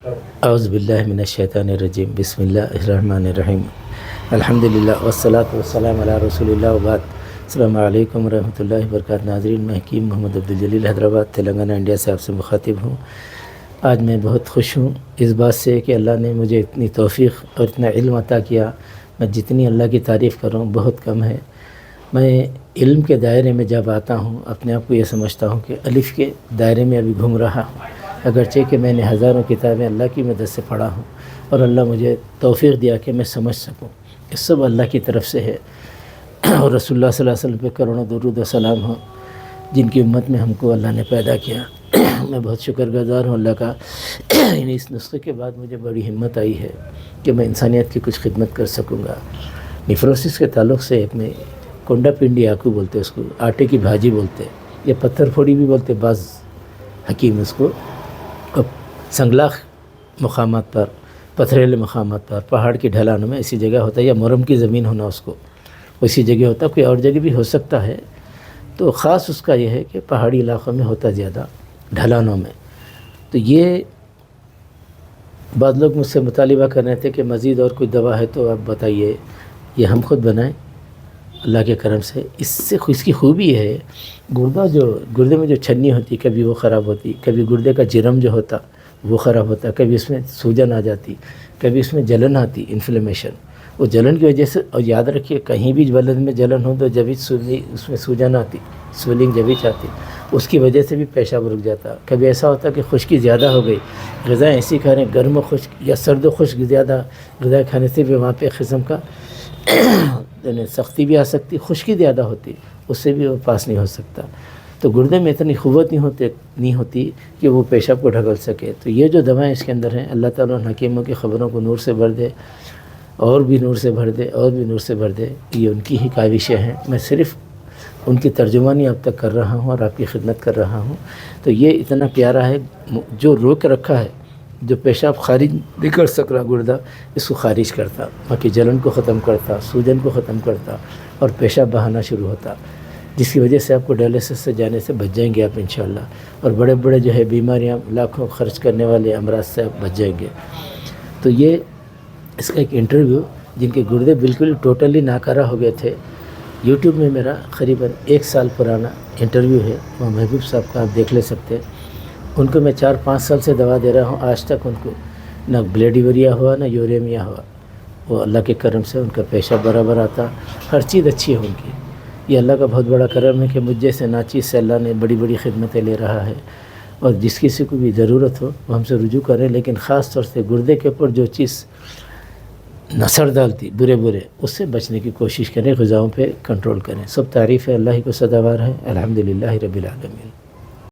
اعوذ باللہ من الشیطان الرجیم بسم اللہ الرحمن الرحیم الحمدللہ والصلاة والسلام علی رسول اللہ وبعد۔ السلام علیکم ورحمۃ اللہ وبرکاتہ۔ ناظرین، میں حکیم محمد عبدالجلیل حیدرآباد تلنگانہ انڈیا سے آپ سے مخاطب ہوں۔ آج میں بہت خوش ہوں اس بات سے کہ اللہ نے مجھے اتنی توفیق اور اتنا علم عطا کیا۔ میں جتنی اللہ کی تعریف کروں بہت کم ہے۔ میں علم کے دائرے میں جب آتا ہوں اپنے آپ کو یہ سمجھتا ہوں کہ الف کے دائرے میں ابھی گھوم رہا ہوں، اگرچہ کہ میں نے ہزاروں کتابیں اللہ کی مدد سے پڑھا ہوں اور اللہ مجھے توفیق دیا کہ میں سمجھ سکوں۔ اس سب اللہ کی طرف سے ہے، اور رسول اللہ صلی اللہ علیہ وسلم پہ کروڑوں درود و سلام ہوں جن کی امت میں ہم کو اللہ نے پیدا کیا۔ میں بہت شکر گزار ہوں اللہ کا۔ اس نسخے کے بعد مجھے بڑی ہمت آئی ہے کہ میں انسانیت کی کچھ خدمت کر سکوں گا۔ نیفروسس کے تعلق سے ایک میں کنڈا پنڈی آکو بولتے اس کو، آٹے کی بھاجی بولتے، یا پتھر پھوڑی بھی بولتے بعض حکیم اس کو۔ اب سنگلاخ مقامات پر، پتھریلے مقامات پر، پہاڑ کی ڈھلانوں میں ایسی جگہ ہوتا ہے، یا مرم کی زمین ہونا اس کو اسی جگہ ہوتا ہے، کوئی اور جگہ بھی ہو سکتا ہے۔ تو خاص اس کا یہ ہے کہ پہاڑی علاقوں میں ہوتا زیادہ، ڈھلانوں میں۔ تو یہ بعض لوگ مجھ سے مطالبہ کر رہے تھے کہ مزید اور کوئی دوا ہے تو آپ بتائیے۔ یہ ہم خود بنائیں اللہ کے کرم سے۔ اس کی خوبی ہے، گردے میں جو چھنی ہوتی کبھی وہ خراب ہوتی، کبھی گردے کا جرم جو ہوتا وہ خراب ہوتا، کبھی اس میں سوجن آ جاتی، کبھی اس میں جلن آتی، انفلیمیشن۔ وہ جلن کی وجہ سے، اور یاد رکھیے کہیں بھی بدن میں جلن ہو تو جبھی اس میں سوجن آتی، سویلنگ جبھی آتی، اس کی وجہ سے بھی پیشاب رک جاتا۔ کبھی ایسا ہوتا کہ خشکی زیادہ ہو گئی، غذائیں ایسی کھا رہے ہیں گرم و خشک یا سرد و خشک زیادہ غذائیں کھانے سے بھی وہاں پہ ایک قسم کا سختی بھی آ سکتی، خشکی زیادہ ہوتی، اس سے بھی وہ پاس نہیں ہو سکتا۔ تو گردے میں اتنی قوت نہیں ہوتی کہ وہ پیشاب کو ڈھکل سکے۔ تو یہ جو دوائیں اس کے اندر ہیں، اللہ تعالیٰ ان حکیموں کی خبروں کو نور سے بھر دے، اور بھی نور سے بھر دے، اور بھی نور سے بھر دے۔ یہ ان کی ہی کاوشیں ہیں، میں صرف ان کی ترجمانی اب تک کر رہا ہوں اور آپ کی خدمت کر رہا ہوں۔ تو یہ اتنا پیارا ہے، جو روک رکھا ہے، جو پیشاب خارج نہیں کر سک رہا گردہ، اس کو خارج کرتا، باقی جلن کو ختم کرتا، سوجن کو ختم کرتا، اور پیشاب بہانا شروع ہوتا، جس کی وجہ سے آپ کو ڈائلسس سے جانے سے بچ جائیں گے آپ انشاءاللہ، اور بڑے بڑے جو ہے بیماریاں لاکھوں خرچ کرنے والے امراض سے آپ بچ جائیں گے۔ تو یہ اس کا ایک انٹرویو، جن کے گردے بالکل ٹوٹلی ناکارہ ہو گئے تھے، یوٹیوب میں میرا قریباً 1 سال پرانا انٹرویو ہے، وہ محبوب صاحب کا آپ دیکھ لے سکتے ہیں۔ ان کو میں 4-5 سال سے دوا دے رہا ہوں، آج تک ان کو نہ بلیڈیوریا ہوا نہ یوریمیا ہوا۔ وہ اللہ کے کرم سے ان کا پیشاب برابر آتا، ہر چیز اچھی ہے ان کی۔ یہ اللہ کا بہت بڑا کرم ہے کہ مجھ جیسے ناچیز سے اللہ نے بڑی بڑی خدمتیں لے رہا ہے، اور جس کسی کو بھی ضرورت ہو وہ ہم سے رجوع کریں، لیکن خاص طور سے گردے کے اوپر جو چیز نثر ڈالتی برے اس سے بچنے کی کوشش کریں، غذاؤں پہ کنٹرول کریں۔ سب تعریف ہے اللہ ہی کو سزاوار ہے۔ الحمدللہ رب العالمین۔